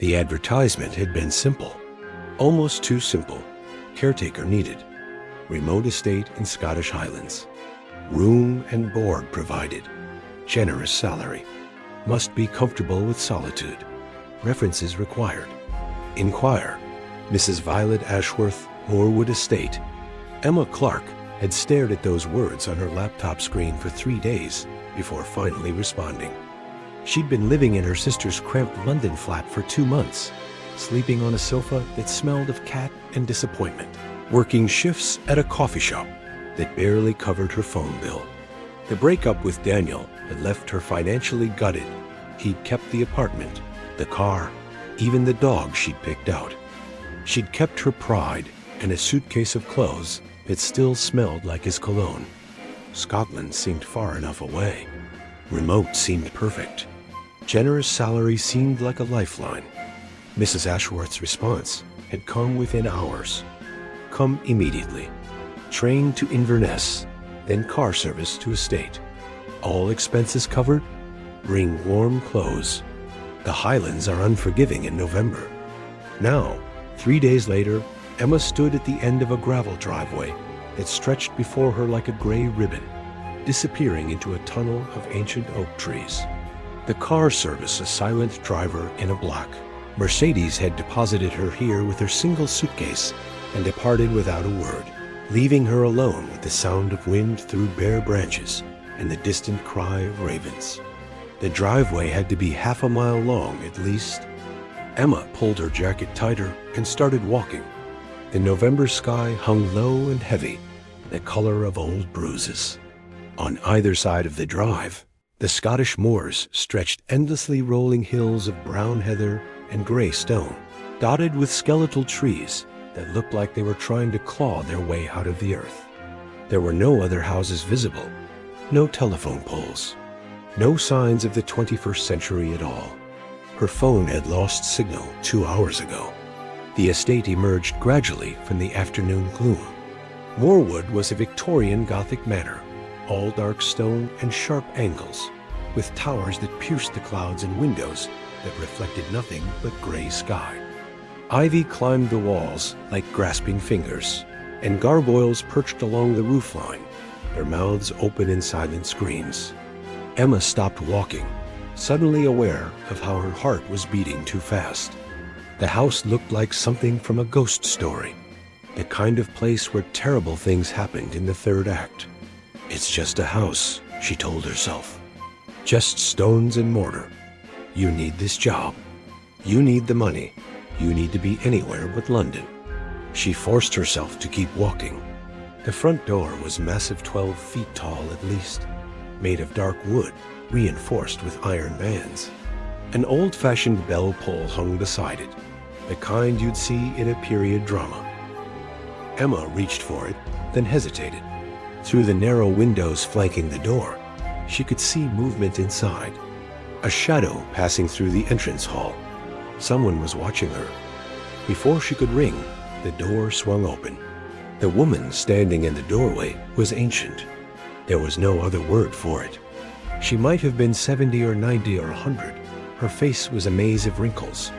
The advertisement had been simple, almost too simple. Caretaker needed. Remote estate in Scottish Highlands. Room and board provided. Generous salary. Must be comfortable with solitude. References required. Inquire. Mrs. Violet Ashworth, Moorwood Estate. Emma Clark had stared at those words on her laptop screen for 3 days before finally responding. She'd been living in her sister's cramped London flat for 2 months, sleeping on a sofa that smelled of cat and disappointment, working shifts at a coffee shop that barely covered her phone bill. The breakup with Daniel had left her financially gutted. He'd kept the apartment, the car, even the dog she'd picked out. She'd kept her pride and a suitcase of clothes that still smelled like his cologne. Scotland seemed far enough away. Remote seemed perfect. Generous salary seemed like a lifeline. Mrs. Ashworth's response had come within hours. Come immediately. Train to Inverness, then car service to estate. All expenses covered. Bring warm clothes. The Highlands are unforgiving in November. Now, 3 days later, Emma stood at the end of a gravel driveway that stretched before her like a gray ribbon, disappearing into a tunnel of ancient oak trees. The car service, a silent driver in a black Mercedes, had deposited her here with her single suitcase and departed without a word, leaving her alone with the sound of wind through bare branches and the distant cry of ravens. The driveway had to be half a mile long at least. Emma pulled her jacket tighter and started walking. The November sky hung low and heavy, the color of old bruises. On either side of the drive, the Scottish moors stretched endlessly rolling hills of brown heather and gray stone, dotted with skeletal trees that looked like they were trying to claw their way out of the earth. There were no other houses visible, no telephone poles, no signs of the 21st century at all. Her phone had lost signal 2 hours ago. The estate emerged gradually from the afternoon gloom. Moorwood was a Victorian Gothic manor, all dark stone and sharp angles, with towers that pierced the clouds and windows that reflected nothing but gray sky. Ivy climbed the walls like grasping fingers, and gargoyles perched along the roofline, their mouths open in silent screams. Emma stopped walking, suddenly aware of how her heart was beating too fast. The house looked like something from a ghost story, the kind of place where terrible things happened in the third act. It's just a house, she told herself. Just stones and mortar. You need this job. You need the money. You need to be anywhere but London. She forced herself to keep walking. The front door was massive, 12 feet tall at least, made of dark wood, reinforced with iron bands. An old-fashioned bell pull hung beside it, the kind you'd see in a period drama. Emma reached for it, then hesitated. Through the narrow windows flanking the door, she could see movement inside. A shadow passing through the entrance hall. Someone was watching her. Before she could ring, the door swung open. The woman standing in the doorway was ancient. There was no other word for it. She might have been 70 or 90 or 100. Her face was a maze of wrinkles,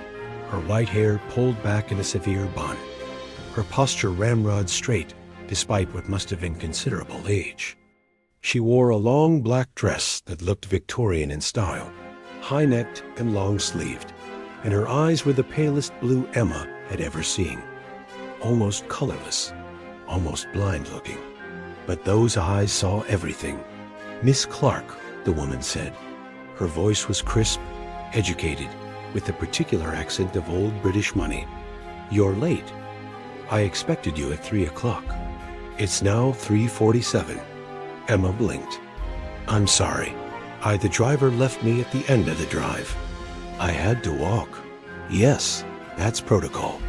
her white hair pulled back in a severe bun, her posture ramrod straight despite what must have been considerable age. She wore a long black dress that looked Victorian in style, high-necked and long-sleeved, and her eyes were the palest blue Emma had ever seen. Almost colorless, almost blind-looking. But those eyes saw everything. "Miss Clark," the woman said. Her voice was crisp, educated, with the particular accent of old British money. "You're late. I expected you at 3 o'clock. It's now 3:47. Emma blinked. "I'm sorry. The driver left me at the end of the drive. I had to walk." "Yes, that's protocol.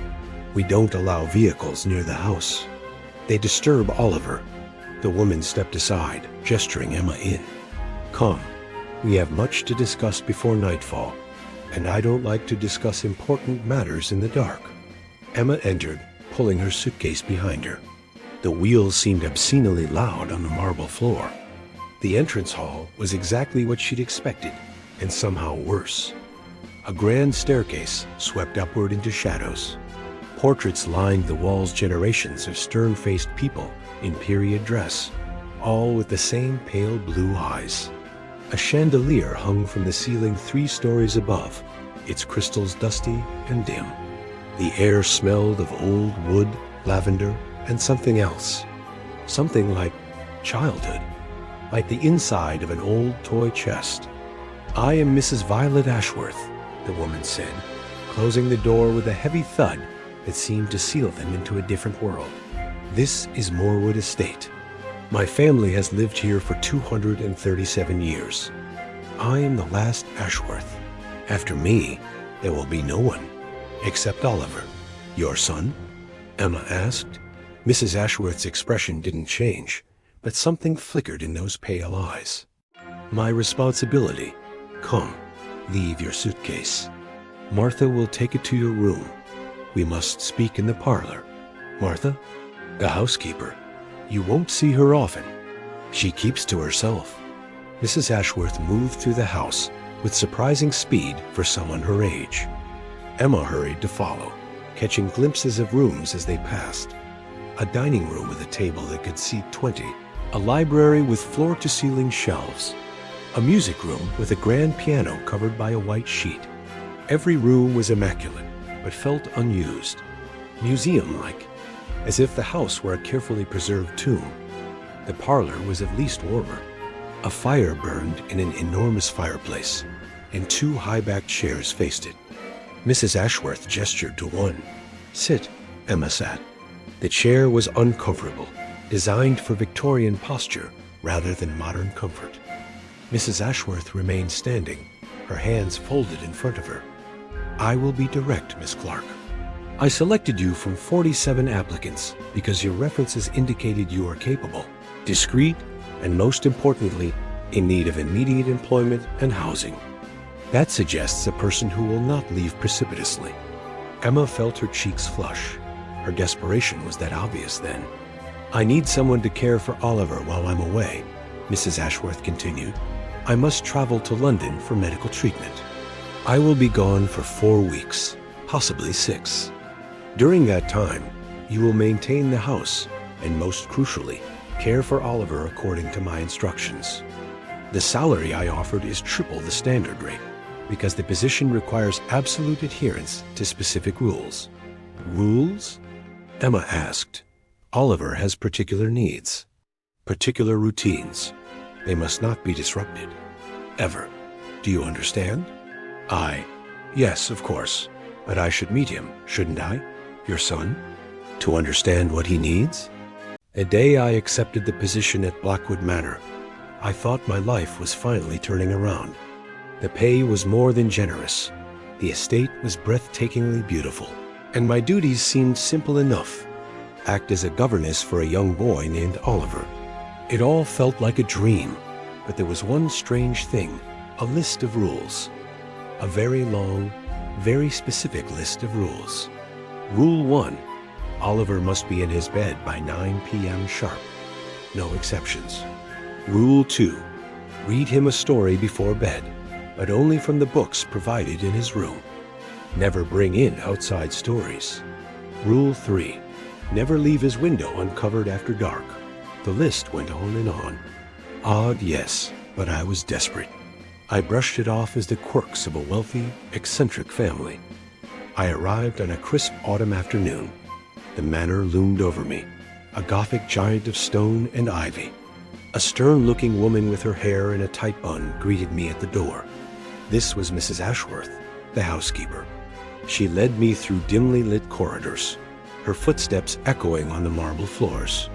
We don't allow vehicles near the house. They disturb Oliver." The woman stepped aside, gesturing Emma in. "Come. We have much to discuss before nightfall, and I don't like to discuss important matters in the dark." Emma entered, pulling her suitcase behind her. The wheels seemed obscenely loud on the marble floor. The entrance hall was exactly what she'd expected, and somehow worse. A grand staircase swept upward into shadows. Portraits lined the walls, generations of stern-faced people in period dress, all with the same pale blue eyes. A chandelier hung from the ceiling 3 stories above, its crystals dusty and dim. The air smelled of old wood, lavender, and something else. Something like childhood, like the inside of an old toy chest. "I am Mrs. Violet Ashworth," the woman said, closing the door with a heavy thud that seemed to seal them into a different world. "This is Morewood Estate. My family has lived here for 237 years. I am the last Ashworth. After me, there will be no one, except Oliver." "Your son?" Emma asked. Mrs. Ashworth's expression didn't change, but something flickered in those pale eyes. "My responsibility. Come, leave your suitcase. Martha will take it to your room. We must speak in the parlor." "Martha?" "The housekeeper. You won't see her often. She keeps to herself." Mrs. Ashworth moved through the house with surprising speed for someone her age. Emma hurried to follow, catching glimpses of rooms as they passed. A dining room with a table that could seat 20, a library with floor-to-ceiling shelves, a music room with a grand piano covered by a white sheet. Every room was immaculate, but felt unused, museum-like, as if the house were a carefully preserved tomb. The parlor was at least warmer. A fire burned in an enormous fireplace, and 2 high-backed chairs faced it. Mrs. Ashworth gestured to one. "Sit," Emma sat. The chair was uncomfortable, designed for Victorian posture rather than modern comfort. Mrs. Ashworth remained standing, her hands folded in front of her. "I will be direct, Miss Clark. I selected you from 47 applicants because your references indicated you are capable, discreet, and most importantly, in need of immediate employment and housing. That suggests a person who will not leave precipitously." Emma felt her cheeks flush. Her desperation was that obvious then. "I need someone to care for Oliver while I'm away," Mrs. Ashworth continued. "I must travel to London for medical treatment. I will be gone for 4 weeks, possibly 6. During that time, you will maintain the house and, most crucially, care for Oliver according to my instructions. The salary I offered is triple the standard rate because the position requires absolute adherence to specific rules." "Rules?" Emma asked. "Oliver has particular needs, particular routines. They must not be disrupted. Ever. Do you understand?" Yes, of course. But I should meet him, shouldn't I? Your son? To understand what he needs?" "The day I accepted the position at Blackwood Manor, I thought my life was finally turning around. The pay was more than generous. The estate was breathtakingly beautiful. And my duties seemed simple enough. Act as a governess for a young boy named Oliver. It all felt like a dream, but there was one strange thing, a list of rules. A very long, very specific list of rules. Rule 1, Oliver must be in his bed by 9 p.m. sharp. No exceptions. Rule 2, read him a story before bed, but only from the books provided in his room. Never bring in outside stories. Rule 3, never leave his window uncovered after dark." The list went on and on. Odd, yes, but I was desperate. I brushed it off as the quirks of a wealthy, eccentric family. I arrived on a crisp autumn afternoon. The manor loomed over me, a Gothic giant of stone and ivy. A stern-looking woman with her hair in a tight bun greeted me at the door. This was Mrs. Ashworth, the housekeeper. She led me through dimly lit corridors, her footsteps echoing on the marble floors.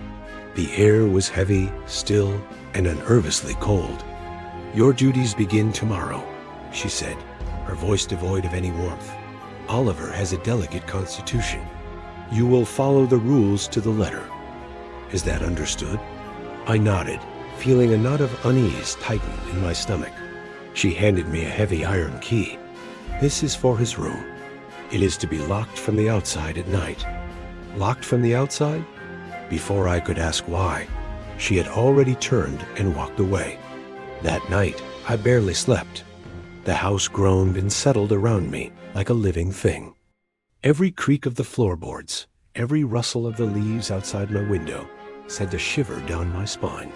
The air was heavy, still, and unnervously cold. "Your duties begin tomorrow," she said, her voice devoid of any warmth. "Oliver has a delicate constitution. You will follow the rules to the letter. Is that understood?" I nodded, feeling a knot of unease tighten in my stomach. She handed me a heavy iron key. "This is for his room. It is to be locked from the outside at night." Locked from the outside? Before I could ask why, she had already turned and walked away. That night, I barely slept. The house groaned and settled around me like a living thing. Every creak of the floorboards, every rustle of the leaves outside my window sent a shiver down my spine.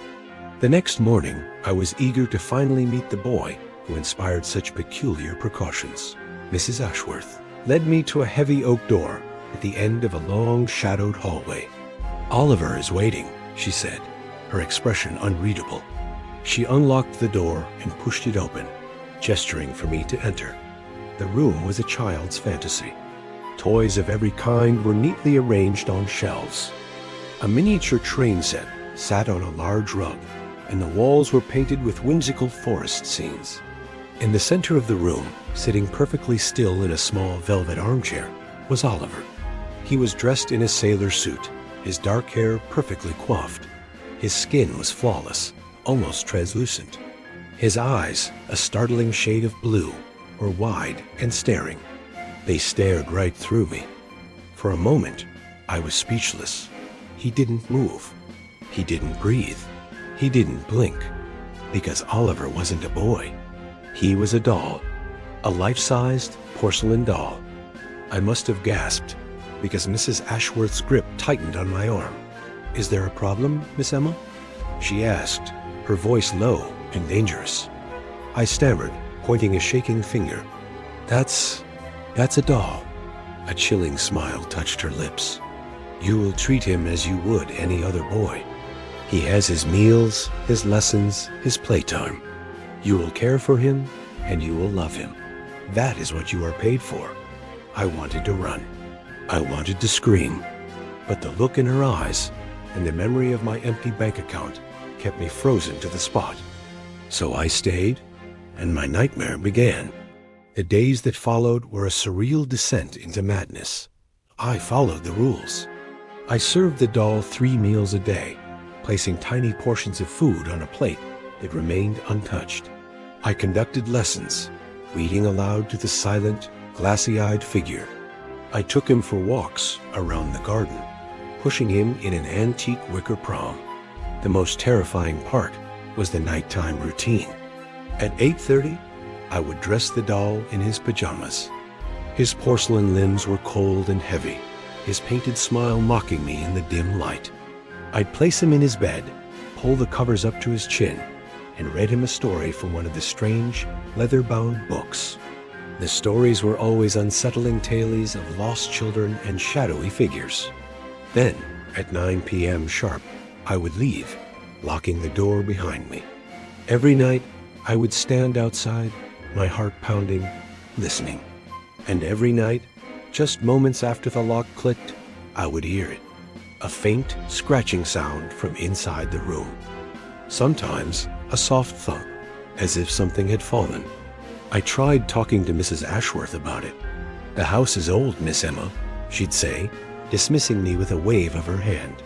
The next morning, I was eager to finally meet the boy who inspired such peculiar precautions. Mrs. Ashworth led me to a heavy oak door at the end of a long, shadowed hallway. "Oliver is waiting," she said, her expression unreadable. She unlocked the door and pushed it open, gesturing for me to enter. The room was a child's fantasy. Toys of every kind were neatly arranged on shelves. A miniature train set sat on a large rug, and the walls were painted with whimsical forest scenes. In the center of the room, sitting perfectly still in a small velvet armchair, was Oliver. He was dressed in a sailor suit, his dark hair perfectly coiffed. His skin was flawless, almost translucent. His eyes, a startling shade of blue, were wide and staring. They stared right through me. For a moment, I was speechless. He didn't move. He didn't breathe. He didn't blink. Because Oliver wasn't a boy. He was a doll. A life-sized porcelain doll. I must have gasped, because Mrs. Ashworth's grip tightened on my arm. "Is there a problem, Miss Emma?" she asked, her voice low and dangerous. I stammered, pointing a shaking finger. That's a doll." A chilling smile touched her lips. "You will treat him as you would any other boy. He has his meals, his lessons, his playtime. You will care for him, and you will love him. That is what you are paid for." I wanted to run. I wanted to scream. But the look in her eyes and the memory of my empty bank account kept me frozen to the spot. So I stayed, and my nightmare began. The days that followed were a surreal descent into madness. I followed the rules. I served the doll 3 meals a day, placing tiny portions of food on a plate that remained untouched. I conducted lessons, reading aloud to the silent, glassy-eyed figure. I took him for walks around the garden, pushing him in an antique wicker prom. The most terrifying part was the nighttime routine. At 8:30, I would dress the doll in his pajamas. His porcelain limbs were cold and heavy, his painted smile mocking me in the dim light. I'd place him in his bed, pull the covers up to his chin, and read him a story from one of the strange, leather-bound books. The stories were always unsettling tales of lost children and shadowy figures. Then, at 9 p.m. sharp, I would leave, locking the door behind me. Every night, I would stand outside, my heart pounding, listening. And every night, just moments after the lock clicked, I would hear it. A faint, scratching sound from inside the room. Sometimes, a soft thump, as if something had fallen. I tried talking to Mrs. Ashworth about it. "The house is old, Miss Emma," she'd say, dismissing me with a wave of her hand.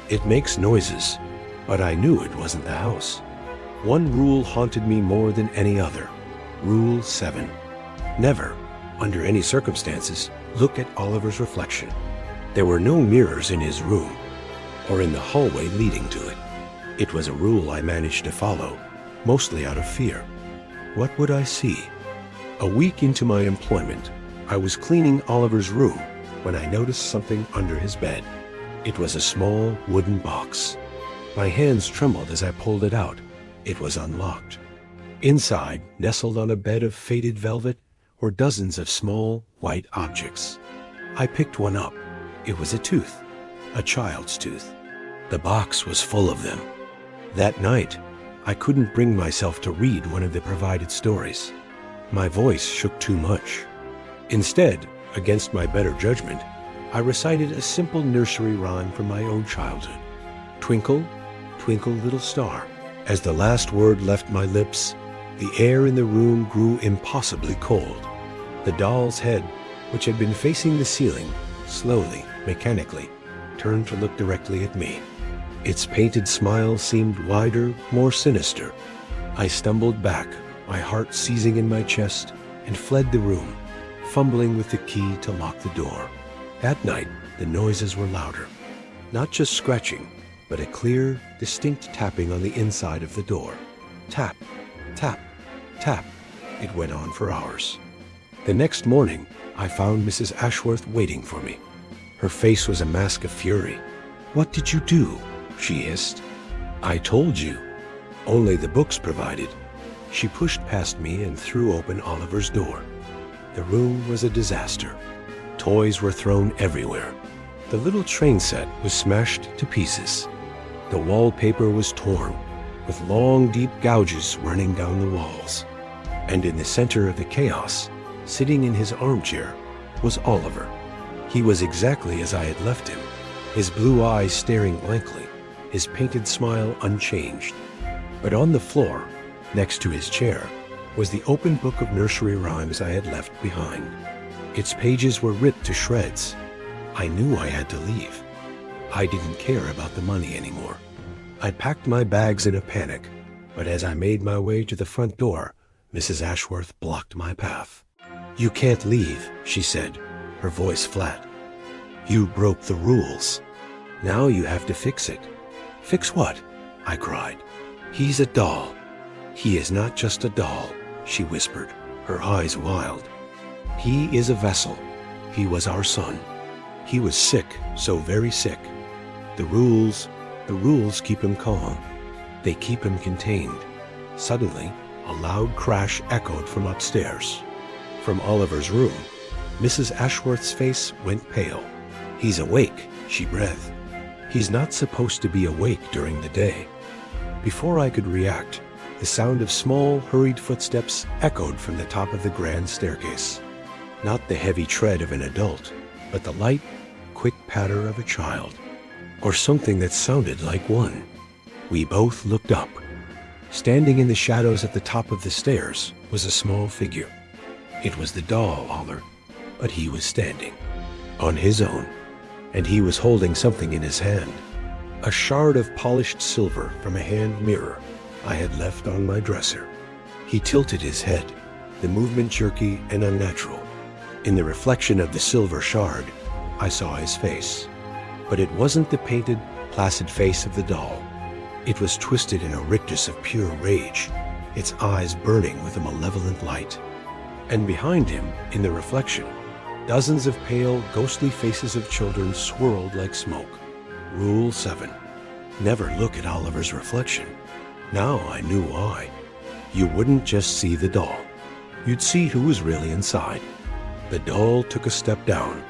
"It makes noises," but I knew it wasn't the house. One rule haunted me more than any other. Rule 7. Never, under any circumstances, look at Oliver's reflection. There were no mirrors in his room, or in the hallway leading to it. It was a rule I managed to follow, mostly out of fear. What would I see? A week into my employment, I was cleaning Oliver's room when I noticed something under his bed. It was a small wooden box. My hands trembled as I pulled it out. It was unlocked. Inside, nestled on a bed of faded velvet, were dozens of small, white objects. I picked one up. It was a tooth, a child's tooth. The box was full of them. That night, I couldn't bring myself to read one of the provided stories. My voice shook too much. Instead, against my better judgment, I recited a simple nursery rhyme from my own childhood. "Twinkle, twinkle, little star." As the last word left my lips, the air in the room grew impossibly cold. The doll's head, which had been facing the ceiling, slowly, mechanically, turned to look directly at me. Its painted smile seemed wider, more sinister. I stumbled back, my heart seizing in my chest, and fled the room, fumbling with the key to lock the door. That night, the noises were louder. Not just scratching, but a clear, distinct tapping on the inside of the door. Tap, tap, tap. It went on for hours. The next morning, I found Mrs. Ashworth waiting for me. Her face was a mask of fury. "What did you do?" she hissed. "I told you. Only the books provided." She pushed past me and threw open Oliver's door. The room was a disaster. Toys were thrown everywhere. The little train set was smashed to pieces. The wallpaper was torn, with long, deep gouges running down the walls. And in the center of the chaos, sitting in his armchair, was Oliver. He was exactly as I had left him, his blue eyes staring blankly, his painted smile unchanged. But on the floor, next to his chair, was the open book of nursery rhymes I had left behind. Its pages were ripped to shreds. I knew I had to leave. I didn't care about the money anymore. I packed my bags in a panic, but as I made my way to the front door, Mrs. Ashworth blocked my path. "You can't leave," she said, her voice flat. "You broke the rules. Now you have to fix it." "Fix what?" I cried. "He's a doll." "He is not just a doll," she whispered, her eyes wild. "He is a vessel. He was our son. He was sick, so very sick. The rules keep him calm. They keep him contained." Suddenly, a loud crash echoed from upstairs. From Oliver's room, Mrs. Ashworth's face went pale. "He's awake," she breathed. "He's not supposed to be awake during the day." Before I could react, the sound of small, hurried footsteps echoed from the top of the grand staircase. Not the heavy tread of an adult, but the light, quick patter of a child, or something that sounded like one. We both looked up. Standing in the shadows at the top of the stairs was a small figure. It was the doll, Oliver, but he was standing, on his own, and he was holding something in his hand. A shard of polished silver from a hand mirror I had left on my dresser. He tilted his head, the movement jerky and unnatural. In the reflection of the silver shard, I saw his face. But it wasn't the painted, placid face of the doll. It was twisted in a rictus of pure rage, its eyes burning with a malevolent light. And behind him, in the reflection, dozens of pale, ghostly faces of children swirled like smoke. Rule 7. Never look at Oliver's reflection. Now I knew why. You wouldn't just see the doll. You'd see who was really inside. The doll took a step down,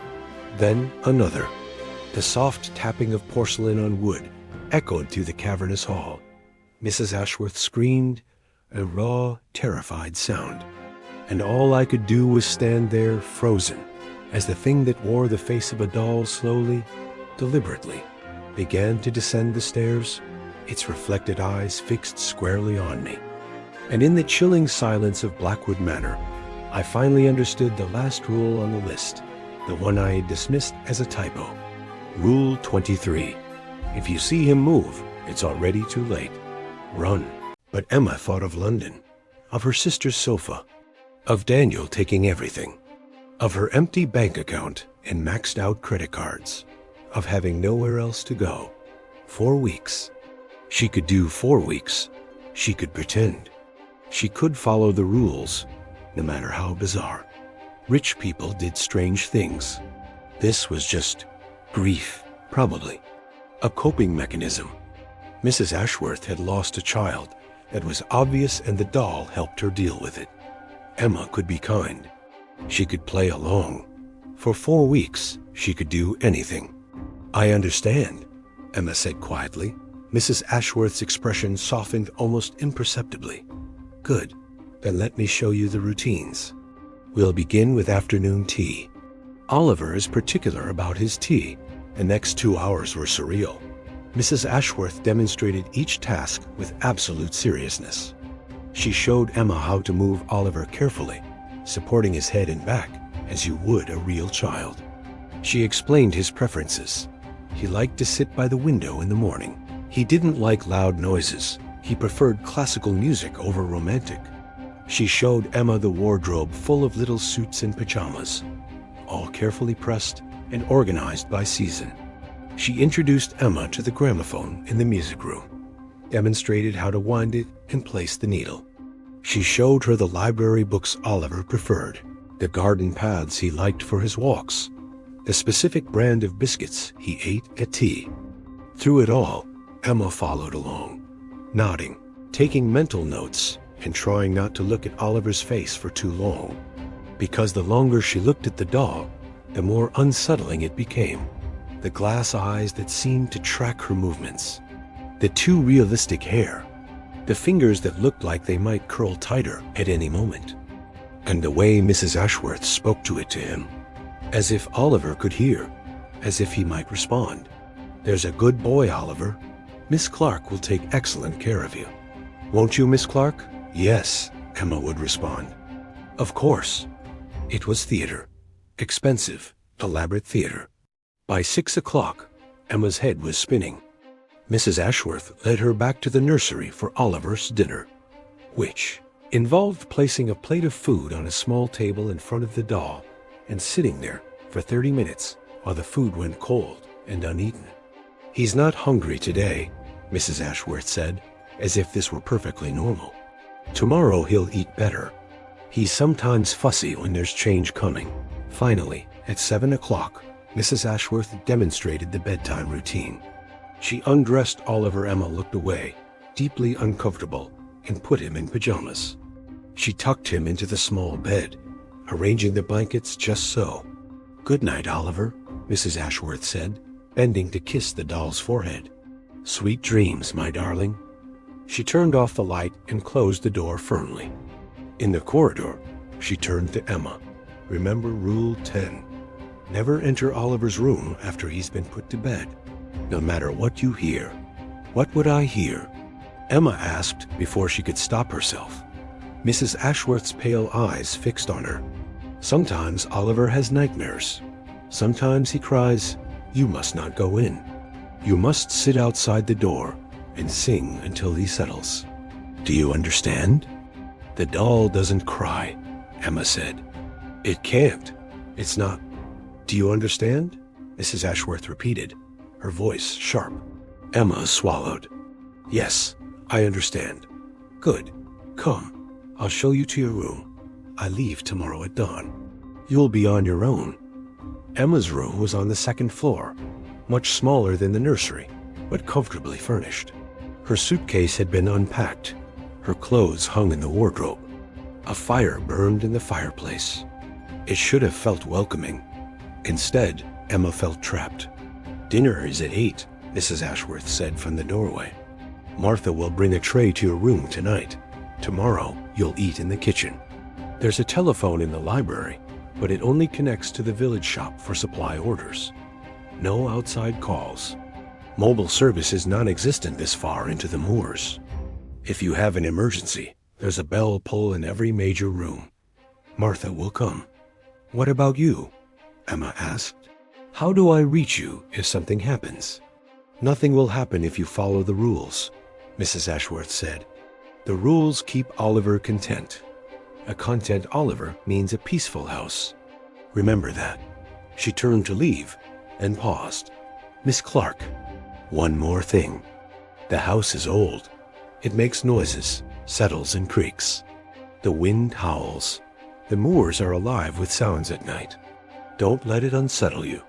then another. The soft tapping of porcelain on wood echoed through the cavernous hall. Mrs. Ashworth screamed, a raw, terrified sound. And all I could do was stand there frozen, as the thing that wore the face of a doll slowly, deliberately, began to descend the stairs, its reflected eyes fixed squarely on me. And in the chilling silence of Blackwood Manor, I finally understood the last rule on the list, the one I had dismissed as a typo. Rule 23. If you see him move, it's already too late. Run. But Emma thought of London, of her sister's sofa, of Daniel taking everything, of her empty bank account and maxed out credit cards, of having nowhere else to go. 4 weeks. She could do 4 weeks. She could pretend. She could follow the rules, no matter how bizarre. Rich people did strange things. This was just grief, probably. A coping mechanism. Mrs. Ashworth had lost a child that was obvious, and the doll helped her deal with it. Emma could be kind. She could play along. For 4 weeks, she could do anything. "I understand," Emma said quietly. Mrs. Ashworth's expression softened almost imperceptibly. "Good. Then let me show you the routines. We'll begin with afternoon tea. Oliver is particular about his tea. The next 2 hours were surreal. Mrs. Ashworth demonstrated each task with absolute seriousness. She showed Emma how to move Oliver carefully, supporting his head and back as you would a real child. She explained his preferences. He liked to sit by the window in the morning. He didn't like loud noises. He preferred classical music over romantic. She showed Emma the wardrobe full of little suits and pajamas, all carefully pressed and organized by season. She introduced Emma to the gramophone in the music room, demonstrated how to wind it and place the needle. She showed her the library books Oliver preferred, the garden paths he liked for his walks, the specific brand of biscuits he ate at tea. Through it all, Emma followed along, nodding, taking mental notes, and trying not to look at Oliver's face for too long, because the longer she looked at the doll, the more unsettling it became. The glass eyes that seemed to track her movements, the too realistic hair, the fingers that looked like they might curl tighter at any moment, and the way Mrs. Ashworth spoke to it to him, as if Oliver could hear, as if he might respond. "There's a good boy, Oliver. Miss Clark will take excellent care of you. Won't you, Miss Clark?" "Yes," Emma would respond. Of course. It was theater. Expensive, elaborate theater. By 6 o'clock, Emma's head was spinning. Mrs. Ashworth led her back to the nursery for Oliver's dinner, which involved placing a plate of food on a small table in front of the doll and sitting there for 30 minutes while the food went cold and uneaten. "He's not hungry today," Mrs. Ashworth said, as if this were perfectly normal. "Tomorrow he'll eat better. He's sometimes fussy when there's change coming." Finally, at 7 o'clock, Mrs. Ashworth demonstrated the bedtime routine. She undressed Oliver. Emma looked away, deeply uncomfortable, and put him in pajamas. She tucked him into the small bed, arranging the blankets just so. "Good night, Oliver," Mrs. Ashworth said, bending to kiss the doll's forehead. "Sweet dreams, my darling." She turned off the light and closed the door firmly. In the corridor, she turned to Emma. "Remember Rule 10. Never enter Oliver's room after he's been put to bed, no matter what you hear." "What would I hear?" Emma asked before she could stop herself, Mrs. Ashworth's pale eyes fixed on her. "Sometimes Oliver has nightmares. Sometimes he cries, 'You must not go in. You must sit outside the door and sing until he settles.' Do you understand?" "The doll doesn't cry," Emma said. "It can't. It's not. Do you understand?" Mrs. Ashworth repeated, her voice sharp. Emma swallowed. "Yes, I understand." "Good. Come. I'll show you to your room. I leave tomorrow at dawn. You'll be on your own." Emma's room was on the second floor, much smaller than the nursery, but comfortably furnished. Her suitcase had been unpacked. Her clothes hung in the wardrobe. A fire burned in the fireplace. It should have felt welcoming. Instead, Emma felt trapped. "Dinner is at 8, Mrs. Ashworth said from the doorway. "Martha will bring a tray to your room tonight. Tomorrow, you'll eat in the kitchen. There's a telephone in the library, but it only connects to the village shop for supply orders. No outside calls. Mobile service is non-existent this far into the moors. If you have an emergency, there's a bell pull in every major room. Martha will come." "What about you?" Emma asked. "How do I reach you if something happens?" "Nothing will happen if you follow the rules," Mrs. Ashworth said. "The rules keep Oliver content. A content Oliver means a peaceful house. Remember that." She turned to leave and paused. "Miss Clark, one more thing. The house is old. It makes noises, settles and creaks. The wind howls. The moors are alive with sounds at night. Don't let it unsettle you,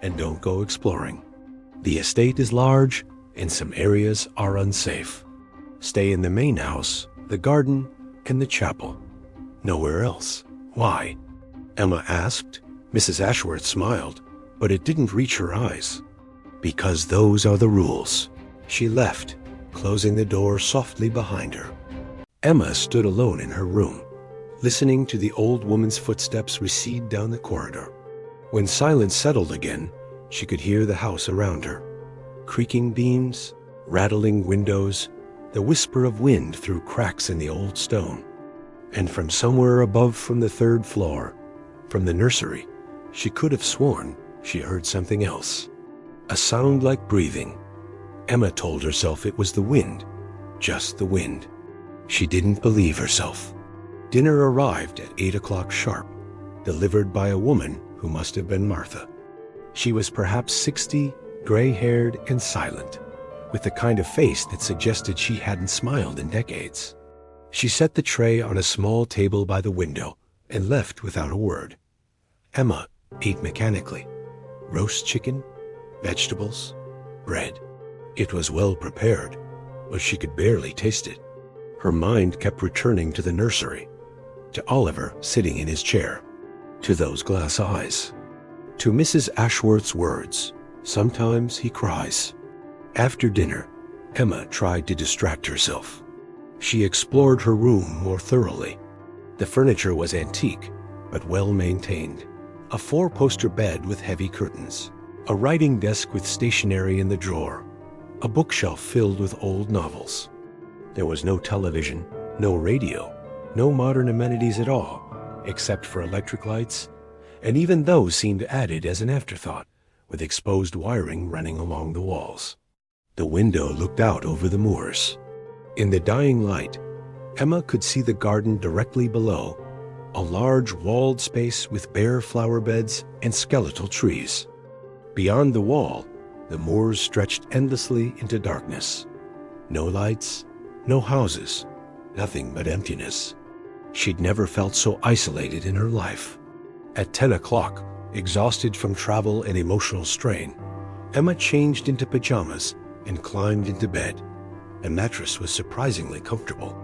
and don't go exploring. The estate is large, and some areas are unsafe. Stay in the main house, the garden, and the chapel. Nowhere else." "Why?" Emma asked. Mrs. Ashworth smiled, but it didn't reach her eyes. "Because those are the rules." She left, closing the door softly behind her. Emma stood alone in her room, listening to the old woman's footsteps recede down the corridor. When silence settled again, she could hear the house around her. Creaking beams, rattling windows, the whisper of wind through cracks in the old stone. And from somewhere above, from the third floor, from the nursery, she could have sworn she heard something else. A sound like breathing. Emma told herself it was the wind, just the wind. She didn't believe herself. Dinner arrived at 8 o'clock sharp, delivered by a woman who must have been Martha. She was perhaps 60, gray-haired and silent, with the kind of face that suggested she hadn't smiled in decades. She set the tray on a small table by the window and left without a word. Emma ate mechanically. Roast chicken, vegetables, bread. It was well prepared, but she could barely taste it. Her mind kept returning to the nursery, to Oliver sitting in his chair, to those glass eyes, to Mrs. Ashworth's words, "Sometimes he cries." After dinner, Emma tried to distract herself. She explored her room more thoroughly. The furniture was antique, but well maintained. A 4-poster bed with heavy curtains, a writing desk with stationery in the drawer, a bookshelf filled with old novels. There was no television, no radio, no modern amenities at all, except for electric lights, and even those seemed added as an afterthought, with exposed wiring running along the walls. The window looked out over the moors. In the dying light, Emma could see the garden directly below, a large walled space with bare flower beds and skeletal trees. Beyond the wall, the moors stretched endlessly into darkness. No lights, no houses, nothing but emptiness. She'd never felt so isolated in her life. At 10 o'clock, exhausted from travel and emotional strain, Emma changed into pajamas and climbed into bed. The mattress was surprisingly comfortable.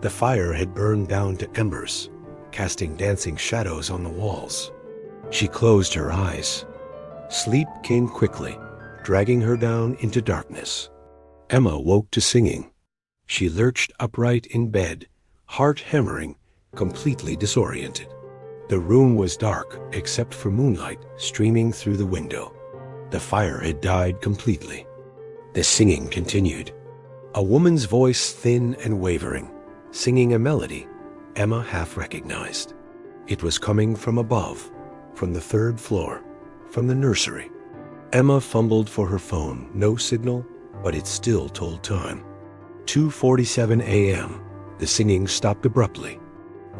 The fire had burned down to embers, casting dancing shadows on the walls. She closed her eyes. Sleep came quickly, dragging her down into darkness. Emma woke to singing. She lurched upright in bed, heart hammering, completely disoriented. The room was dark except for moonlight streaming through the window. The fire had died completely. The singing continued. A woman's voice, thin and wavering, singing a melody Emma half recognized. It was coming from above, from the 3rd floor, from the nursery. Emma fumbled for her phone. No signal, but it still told time. 2:47 a.m. The singing stopped abruptly.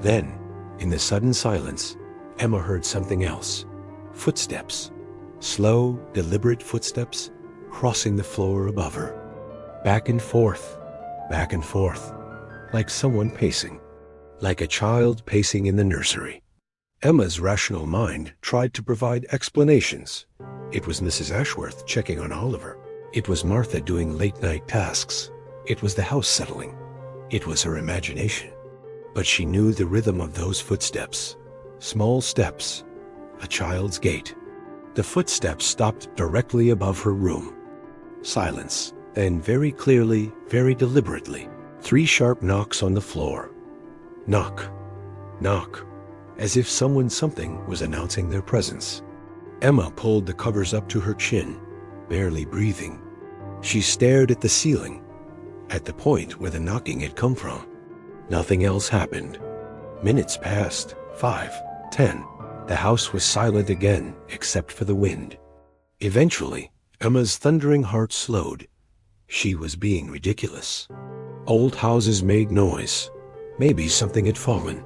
Then, in the sudden silence, Emma heard something else. Footsteps. Slow, deliberate footsteps crossing the floor above her. Back and forth, like someone pacing, like a child pacing in the nursery. Emma's rational mind tried to provide explanations. It was Mrs. Ashworth checking on Oliver. It was Martha doing late-night tasks. It was the house settling. It was her imagination. But she knew the rhythm of those footsteps. Small steps, a child's gait. The footsteps stopped directly above her room. Silence. Then very clearly, very deliberately, 3 sharp knocks on the floor. Knock, knock, as if something was announcing their presence. Emma pulled the covers up to her chin, barely breathing. She stared at the ceiling, at the point where the knocking had come from. Nothing else happened. Minutes passed, 5, 10. The house was silent again, except for the wind. Eventually, Emma's thundering heart slowed. She was being ridiculous. Old houses made noise. Maybe something had fallen.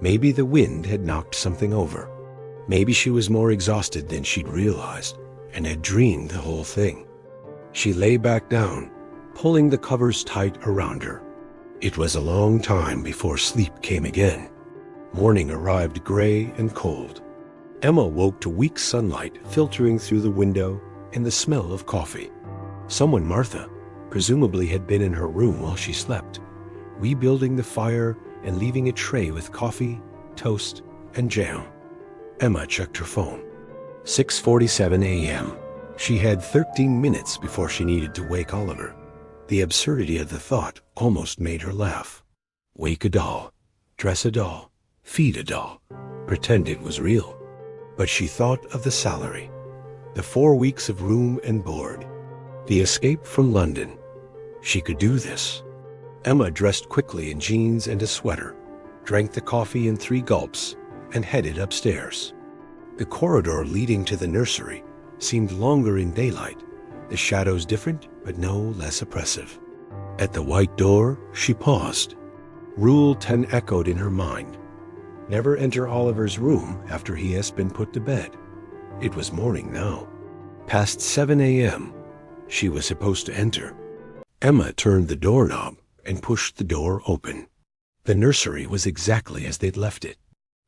Maybe the wind had knocked something over. Maybe she was more exhausted than she'd realized and had dreamed the whole thing. She lay back down, pulling the covers tight around her. It was a long time before sleep came again. Morning arrived gray and cold. Emma woke to weak sunlight filtering through the window and the smell of coffee. Someone, Martha, presumably had been in her room while she slept, rebuilding the fire and leaving a tray with coffee, toast, and jam. Emma checked her phone. 6:47 a.m. She had 13 minutes before she needed to wake Oliver. The absurdity of the thought almost made her laugh. Wake a doll, dress a doll, feed a doll, pretend it was real. But she thought of the salary, the 4 weeks of room and board, the escape from London. She could do this. Emma dressed quickly in jeans and a sweater, drank the coffee in 3 gulps, and headed upstairs. The corridor leading to the nursery seemed longer in daylight, the shadows different but no less oppressive. At the white door, she paused. Rule 10 echoed in her mind. Never enter Oliver's room after he has been put to bed. It was morning now. Past 7 a.m., she was supposed to enter. Emma turned the doorknob and pushed the door open. The nursery was exactly as they'd left it.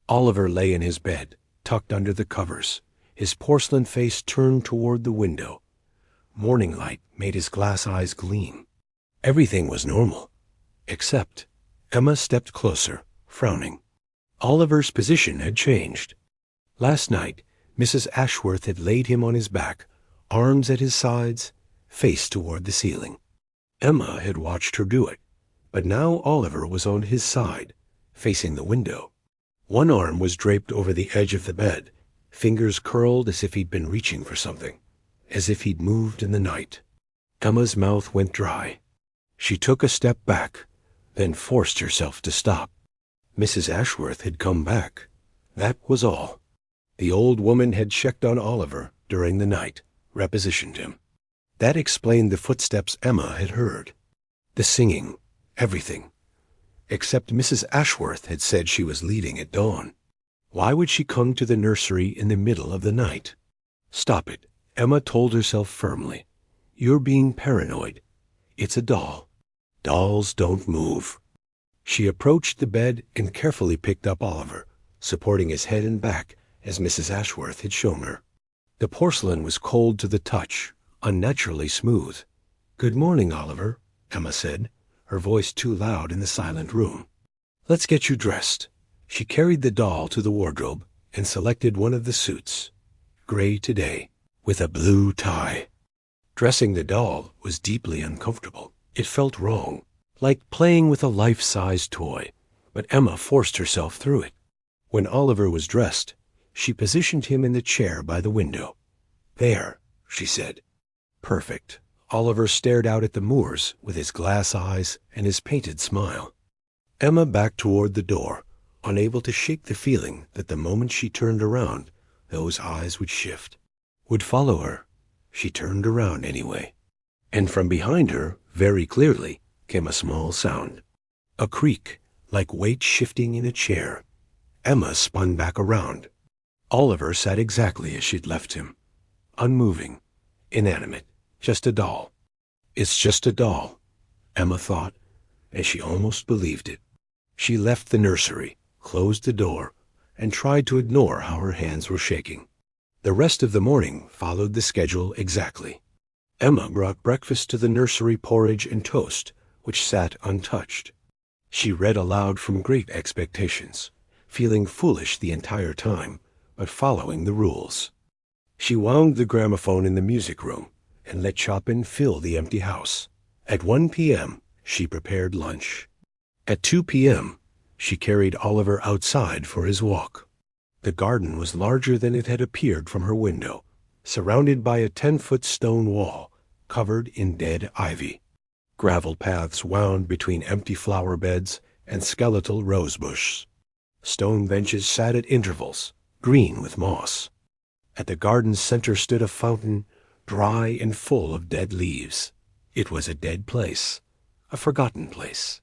Oliver lay in his bed, tucked under the covers, his porcelain face turned toward the window. Morning light made his glass eyes gleam. Everything was normal, except Emma stepped closer, frowning. Oliver's position had changed. Last night, Mrs. Ashworth had laid him on his back, arms at his sides, face toward the ceiling. Emma had watched her do it, but now Oliver was on his side, facing the window. One arm was draped over the edge of the bed, fingers curled as if he'd been reaching for something, as if he'd moved in the night. Emma's mouth went dry. She took a step back, then forced herself to stop. Mrs. Ashworth had come back. That was all. The old woman had checked on Oliver during the night, repositioned him. That explained the footsteps Emma had heard. The singing, everything. Except Mrs. Ashworth had said she was leaving at dawn. Why would she come to the nursery in the middle of the night? Stop it, Emma told herself firmly. You're being paranoid. It's a doll. Dolls don't move. She approached the bed and carefully picked up Oliver, supporting his head and back as Mrs. Ashworth had shown her. The porcelain was cold to the touch, unnaturally smooth. "Good morning, Oliver," Emma said, her voice too loud in the silent room. "Let's get you dressed." She carried the doll to the wardrobe and selected one of the suits, gray today, with a blue tie. Dressing the doll was deeply uncomfortable. It felt wrong, like playing with a life-size toy, but Emma forced herself through it. When Oliver was dressed, she positioned him in the chair by the window. "There," she said. "Perfect." Oliver stared out at the moors with his glass eyes and his painted smile. Emma backed toward the door, unable to shake the feeling that the moment she turned around, those eyes would shift, would follow her. She turned around anyway. And from behind her, very clearly, came a small sound. A creak, like weight shifting in a chair. Emma spun back around. Oliver sat exactly as she'd left him. Unmoving, inanimate, just a doll. It's just a doll, Emma thought, and she almost believed it. She left the nursery, closed the door, and tried to ignore how her hands were shaking. The rest of the morning followed the schedule exactly. Emma brought breakfast to the nursery, porridge and toast, which sat untouched. She read aloud from Great Expectations, feeling foolish the entire time, but following the rules. She wound the gramophone in the music room and let Chopin fill the empty house. At 1 p.m., she prepared lunch. At 2 p.m., she carried Oliver outside for his walk. The garden was larger than it had appeared from her window, surrounded by a 10-foot stone wall, covered in dead ivy. Gravel paths wound between empty flower beds and skeletal rosebush. Stone benches sat at intervals, green with moss. At the garden's center stood a fountain, dry and full of dead leaves. It was a dead place, a forgotten place.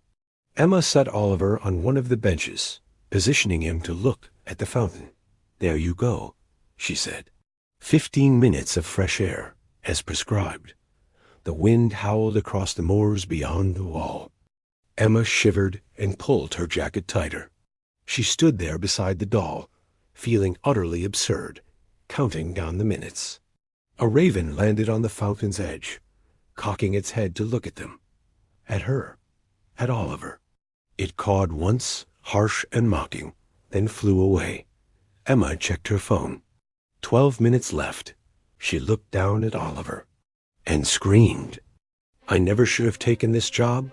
Emma set Oliver on one of the benches, positioning him to look at the fountain. "There you go," she said. 15 minutes of fresh air, as prescribed. The wind howled across the moors beyond the wall. Emma shivered and pulled her jacket tighter. She stood there beside the doll, feeling utterly absurd, counting down the minutes. A raven landed on the fountain's edge, cocking its head to look at them. At her. At Oliver. It cawed once, harsh and mocking, then flew away. Emma checked her phone. 12 minutes left. She looked down at Oliver and screamed. I never should have taken this job.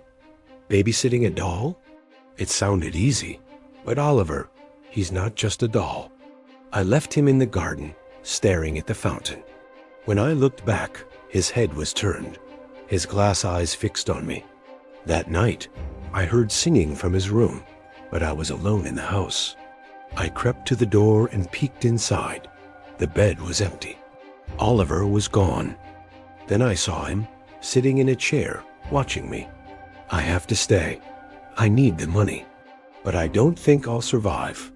Babysitting a doll? It sounded easy, but Oliver, he's not just a doll. I left him in the garden, staring at the fountain. When I looked back, his head was turned, his glass eyes fixed on me. That night, I heard singing from his room, but I was alone in the house. I crept to the door and peeked inside. The bed was empty. Oliver was gone. Then I saw him, sitting in a chair, watching me. I have to stay. I need the money. But I don't think I'll survive.